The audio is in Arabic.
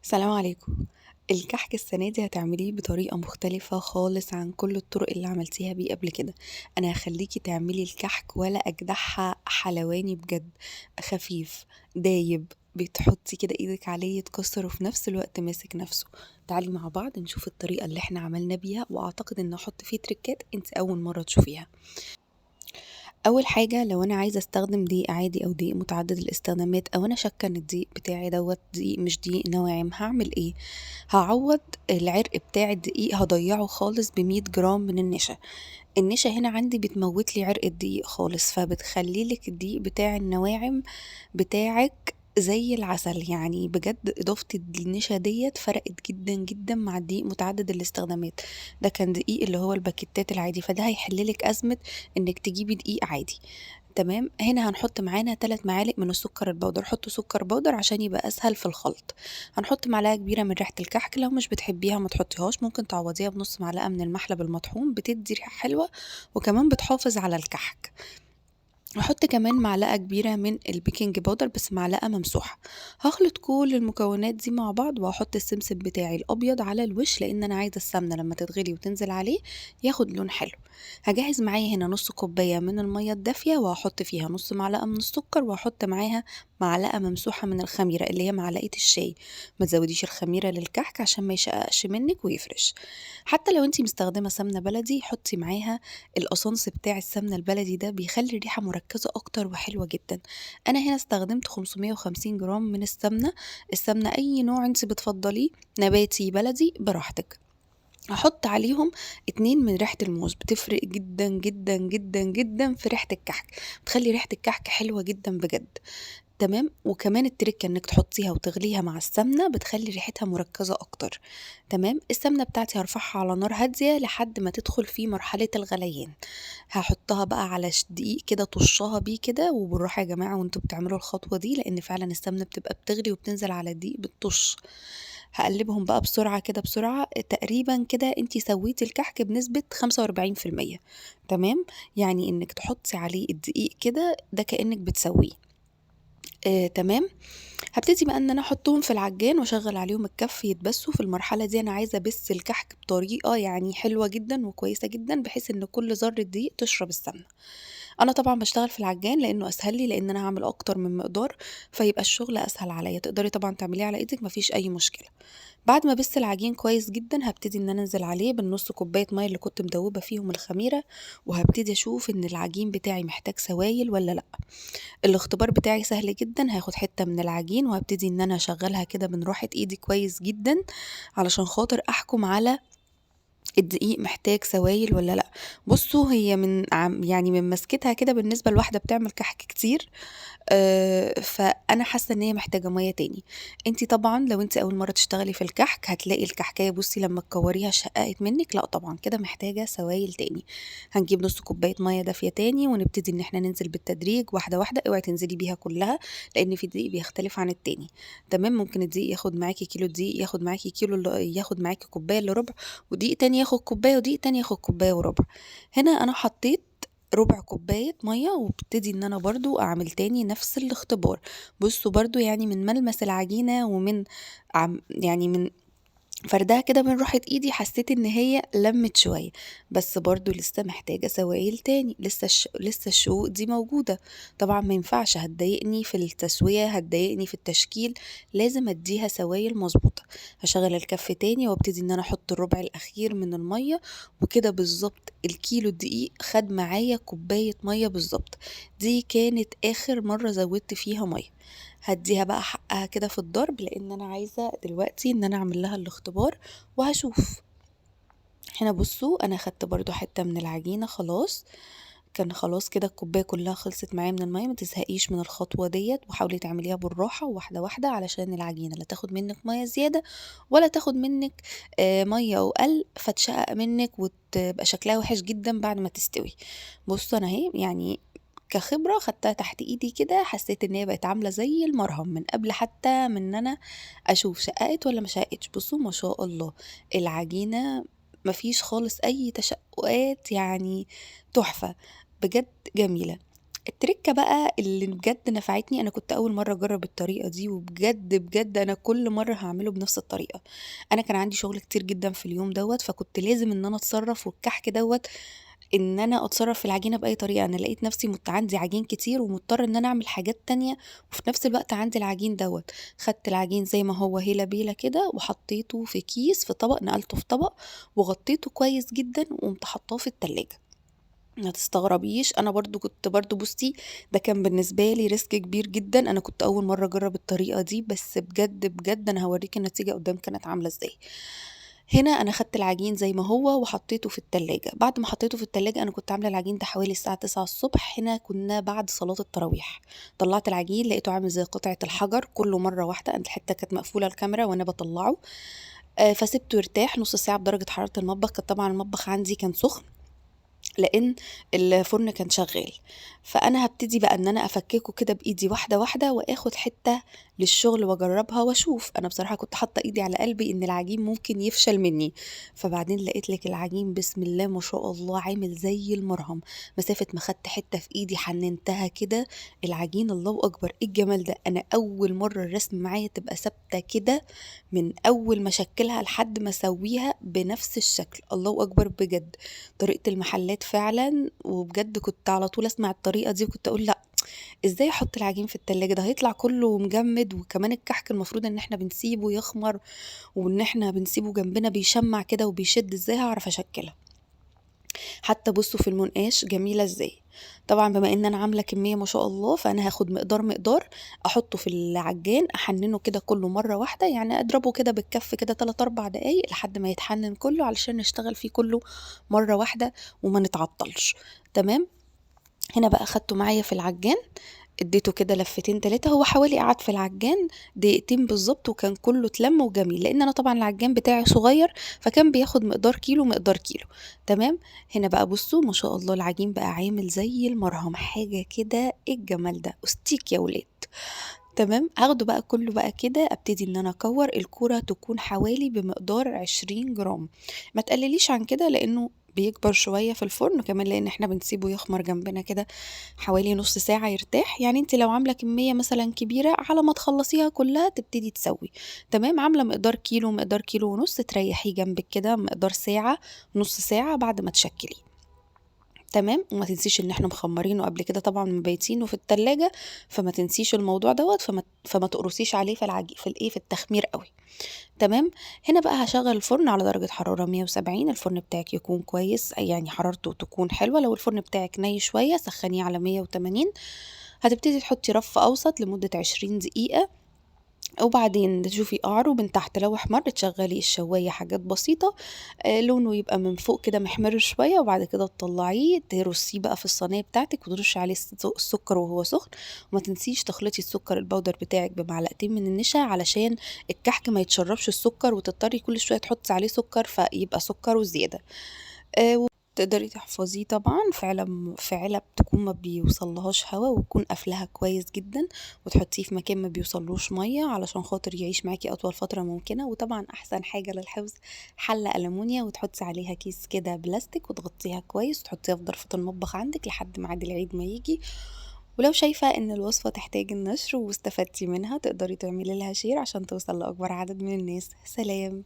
السلام عليكم. الكحك السنة دي هتعمليه بطريقة مختلفة خالص عن كل الطرق اللي عملتيها بيه قبل كده. أنا هخليكي تعملي الكحك ولا أجدعها حلواني بجد، خفيف دايب، بتحطي كده ايدك عليه يتكسر وفي نفس الوقت ماسك نفسه. تعالي مع بعض نشوف الطريقة اللي احنا عملنا بيها، واعتقد ان احط فيه تريكات انت اول مرة تشوفيها. اول حاجه، لو انا عايزه استخدم دقيق عادي او دقيق متعدد الاستخدامات، او انا شاكه ان الدقيق بتاعي دوت دقيق مش دقيق ناعم، هعمل ايه؟ هعوض العرق بتاع الدقيق، هضيعه خالص ب100 جرام من النشا. النشا هنا عندي بتموت لي عرق الدقيق خالص، فبتخلي لك الدقيق بتاع النواعم بتاعك زي العسل. يعني بجد اضافة النشا ديت فرقت جدا جدا مع الدقيق متعدد الاستخدامات. ده كان دقيق اللي هو الباكيتات العادي، فده هيحللك ازمة انك تجيبي دقيق عادي. تمام. هنا هنحط معانا 3 معالق من السكر البودر، حطوا سكر بودر عشان يبقى اسهل في الخلط. هنحط معلقه كبيره من ريحه الكحك، لو مش بتحبيها ما تحطيهاش، ممكن تعوضيها بنص معلقه من المحلب المطحون، بتدي ريحه حلوه وكمان بتحافظ على الكحك. هحط كمان معلقة كبيرة من البيكنج باودر، بس معلقة ممسوحة. هخلط كل المكونات دي مع بعض، وهحط السمسم بتاعي الأبيض على الوش، لأن أنا عايزة السمنة لما تتغلي وتنزل عليه ياخد لون حلو. هجهز معايا هنا نص كوباية من المية الدافية، وهحط فيها نص معلقة من السكر، وهحط معاها معلقة ممسوحة من الخميرة اللي هي معلقة الشاي. ما تزوديش الخميرة للكحك عشان ما يشققش منك ويفرش. حتى لو انتي مستخدمة سمنة بلدي حطي معاها القصنص بتاع السمنة البلدي، ده بيخلي الريحة مركزة أكتر وحلوة جدا. أنا هنا استخدمت 550 جرام من السمنة. السمنة أي نوع انت بتفضليه، نباتي بلدي براحتك. هحط عليهم 2 من ريحة الموز، بتفرق جدا جدا جدا جدا في ريحة الكحك، بتخلي ريحة الكحك حلوة جدا بجد. تمام. وكمان التركة انك تحطيها وتغليها مع السمنة بتخلي ريحتها مركزة اكتر. تمام. السمنة بتاعتي هرفعها على نار هادية لحد ما تدخل في مرحلة الغليان. هحطها بقى على دقيق كده، طشها بيه كده، وبالراحة يا جماعة وانتوا بتعملوا الخطوة دي، لان فعلا السمنة بتبقى بتغلي وبتنزل على الدقيق بالطش. هقلبهم بقى بسرعة كده بسرعة، تقريبا كده انتي سويتي الكحك بنسبة 45%. تمام. يعني انك تحطي عليه الدقيق كده، ده كأنك بتسويه. تمام. هابتدي بقى إن أنا أحطهم في العجان وأشغّل عليهم الكَف يتبسّوا. في المرحلة دي أنا عايزة أبِث الكحك بطريقة يعني حلوة جدًا وكويسة جدًا، بحيث إن كل ذرّة دقيق تشرب السمنة. أنا طبعًا باشتغل في العجان لإنه أسهل لي، لإن أنا هاعمل أكتر من مقدار، فيبقى الشغل أسهل عليّا. تقدري طبعًا تعمليه على إيدِك، ما فيش أي مشكلة. بعد ما أبِث العجين كويس جدًا، هابتدي إن أنا أنزل عليه بالنُص كوباية مَيّة اللي كنت مدوّبة فيهم الخميرة، وهابتدي أشوف إن العجين بتاعي محتاج سوايل والّا لأ. الاختبار بتاعي سهل جدًا، هاخد حتة من العجين وهابتدي إن أنا أشغّلها كده من راحة إيدي كويس جدًا، علشان خاطر أحكم على الدقيق محتاج سوايل والّا لأ. بُصّوا، هي يعني من مسكتها كده بالنسبة لواحدة بتعمل كحك كتير، فأنا حاسة إن هي محتاجة مَيّة تاني. أنتِ طبعًا لو أنتِ أول مرّة تشتغلي في الكحك هتلاقي الكحكاية بُصّي لمّا تكوّريها شقّقت منِّك، لأ طبعًا كده محتاجة سوايل تاني. هنجيب نُص كوباية مَيّة دافية تاني، ونبتدي إن إحنا ننزل بالتدريج واحدة، واحدة، اوعي تنزلي بيها كلّها، لإن في دقيق بيختلف عن التاني. تمام. ممكن الدقيق ياخد معاكِ كيلو دقيق، ياخد معاكِ كيلو ياخد معاكِ كوباية إلا ربع، ودقيق تاني ياخد كوباية، ودقيق تاني ياخد كوباية وربع. هنا أنا حطيت ربع كوباية مَيّة، وابتدي إن أنا برضه أعمل تاني نفس الاختبار. بُصّوا برضه يعني من ملمس العجينة ومن يعني من فردها كده من راحة إيدي حسيت إن هي لمِّت شوية، بس برضه لسه محتاجة سوايل تاني، لسه الشقوق دي موجودة. طبعًا ما ينفعش، هتضايقني في التسوية، هتضايقني في التشكيل، لازم أدّيها سوايل مضبوطة. هاشغّل الكَف تاني وابتدي إن أنا أحط الربع الأخير من المَيّة، وكده بالضبط الكيلو الدقيق خَد معايا كوباية مَيّة بالضبط. دي كانت آخر مرّة زوّدت فيها مَيّة. هادّيها بقى حقّها كده في الضرب، لإن أنا عايزة دلوقتي إن أنا أعمل لها الاختبار وهاشوف. هنا بُصّوا، أنا خدت برضه حتّة من العجينة خلاص، كان خلاص كده الكوباية كلّها خلصت معايا من المَيّة. ما تزهقيش من الخطوة ديّة، وحاولي تعمليها بالراحة وواحدة، واحدة، علشان العجينة لا تاخد منِّك مَيّة زيادة، ولا تاخد منِّك مَيّة أقل فتشقق منِّك وتبقى شكلها وِحِش جدًا بعد ما تستوي. بُصّوا أنا أهي يعني كخبرة خدتها تحت إيدي كده، حسيت إن هي بقت عاملة زي المَرهم من قبل حتى من إن أنا أشوف شققت والّا ما شققتش. بُصّوا ما شاء الله، العجينة ما فيش خالص أي تشقُّقات، يعني تحفة، بجد جميلة. التركة بقى اللي بجد نفعتني، أنا كنت أول مرّة أجرّب الطريقة دي، وبجد، بجد أنا كل مرّة هاعمله بنفس الطريقة. أنا كان عندي شغل كتير جدًا في اليوم دوّة، فكنت لازم إن أنا أتصرّف، والكحك دوّة إن أنا أتصرّف في العجينة بأي طريقة. أنا لقيت نفسي عندي عجين كتير ومضطرة إن أنا أعمل حاجات تانية، وفي نفس الوقت عندي العجين دوّة. خدت العجين زي ما هو هيلا بيلا كده وحطيته في كيس في طبق، نقلته في طبق وغطيته كويس جدًا وقُمت حاطاه في التلاجة. ما تستغربيش، أنا برضه كنت برضه بُصّي، ده كان بالنسبة لي risk كبير جدًا. أنا كنت أول مرّة أجرّب الطريقة دي، بس بجد، بجد أنا هاورّيكِ النتيجة قدّام كانت عاملة إزاي. هنا أنا خدت العجين زي ما هو وحطيته في التلاجة. بعد ما حطيته في التلاجة، أنا كنت عاملة العجين ده حوالي الساعة 09:00 هنا كنا بعد صلاة التراويح. طلّعت العجين لقيته عامل زي قطعة الحجر كلّه مرّة واحدة. أنا الحتّة كانت مقفولة الكاميرا وأنا باطلّعه. فسِبته يرتاح نُص ساعة بدرجة حرارة المطبخ. كان طبعًا المطبخ عندي كان سُخن لإن الفرن كان شغال. فأنا هابتدي بقى إن أنا أفكّكه كده بإيدي واحدة، واحدة وآخُد حتّة للشغل وأجرّبها وأشوف. أنا بصراحة كنت حاطّة إيدي على قلبي إن العجين ممكن يفشل منّي. فبعدين لقيت لِك العجين بسم الله ما شاء الله عامل زي المَرهم. مسافة ما خدت حتّة في إيدي حنّنتها كده، العجين الله أكبر إيه الجمال ده! أنا أول مرّة الرسمة معايا تبقى ثابتة كده من أول ما أشكّلها لحد ما أسوّيها بنفس الشكل، الله أكبر بجد. طريقة المحلات فعلًا، وبجد كنت على طول أسمع الطريقة دي وكنت أقول لأ، إزاي أحط العجين في التلاجة؟ ده هيطلع كلّه مجمد، وكمان الكحك المفروض إن إحنا بنسيبه يخمر، وإن إحنا بنسيبه جنبنا بيشمّع كده وبيشد، إزاي هاعرف أشكّلها؟ حتى بُصّوا في المنقاش جميلة إزاي. طبعًا بما إن أنا عاملة كمية ما شاء الله، فأنا هاخد مقدار أحطه في العجان، أحنّنه كده كلّه مرّة واحدة، يعني أضربه كده بالكَف كده 3، 4 دقايق لحد ما يتحنّن كلّه علشان نشتغل فيه كلّه مرّة واحدة وما نتعطّلش. تمام؟ هنا بقى أخدته معايا في العجان، اديته كده لفتين 3. هو حوالي قعد في العجان دقيقتين بالضبط وكان كله اتلم وجميل، لإن أنا طبعًا العجان بتاعي صغير، فكان بياخد مقدار كيلو، مقدار كيلو. تمام. هنا بقى بُصّوا ما شاء الله العجين بقى عامل زي المرهم، حاجة كده إيه الجمال ده، أستيك يا ولاد. تمام. هاخده بقى كله بقى كده أبتدي إن أنا أكوّر. الكورة تكون حوالي بمقدار 20 جرام، ما تقلليش عن كده لإنه بيكبر شوية في الفرن، كمان لإن إحنا بنسيبه يخمر جنبنا كده حوالي نُص ساعة يرتاح. يعني أنتِ لو عاملة كمية مثلًا كبيرة على ما تخلّصيها كلّها تبتدي تسوّي. تمام. عاملة مقدار كيلو، مقدار كيلو ونُص تريّحيه جنبِك كده مقدار ساعة، نُص ساعة بعد ما تشكّليه. تمام. وما تنسيش إن إحنا مخمّرينه قبل كده طبعًا مبيتينه في التلاجة، فما تنسيش الموضوع دوّة، فما تقرصيش عليه في التخمير أوي. تمام. هنا بقى هاشغّل الفرن على درجة حرارة 170. الفرن بتاعِك يكون كويس، يعني حرارته تكون حلوة. لو الفرن بتاعِك ني شوية سخّنيه على 180. هتبتدي تحطّي رف أوسط لمدة 20 دقيقة، وبعدين تشوفي قعره من تحت لو احمر تشغّلي الشواية حاجات بسيطة، لونه يبقى من فوق كده محمِر شوية، وبعد كده تطلّعيه ترصيه بقى في الصينية بتاعتِك وترشي عليه السكر وهو سخن. وما تنسيش تخلطي السكر البودر بتاعِك بمعلقتين من النشا علشان الكحك ما يتشرّبش السكر وتضطري كل شوية تحطّي عليه سكر فيبقى سكره زيادة. وتقدري تحفظيه طبعًا في علب تكون ما بيوصلّهاش هوا وتكون قافلاها كويس جدًا، وتحطيه في مكان ما بيوصلّوش مَيّة علشان خاطر يعيش معاكِ أطول فترة ممكنة. وطبعًا أحسن حاجة للحفظ حلة ألمونيا وتحطّي عليها كيس كده بلاستيك وتغطّيها كويس وتحطّيها في ضرفة المطبخ عندِك لحد ميعاد العيد ما ييجي. ولو شايفة إن الوصفة تحتاج النشر واستفدتِ منها تقدري تعملي لها share عشان توصل لأكبر عدد من الناس. سلام.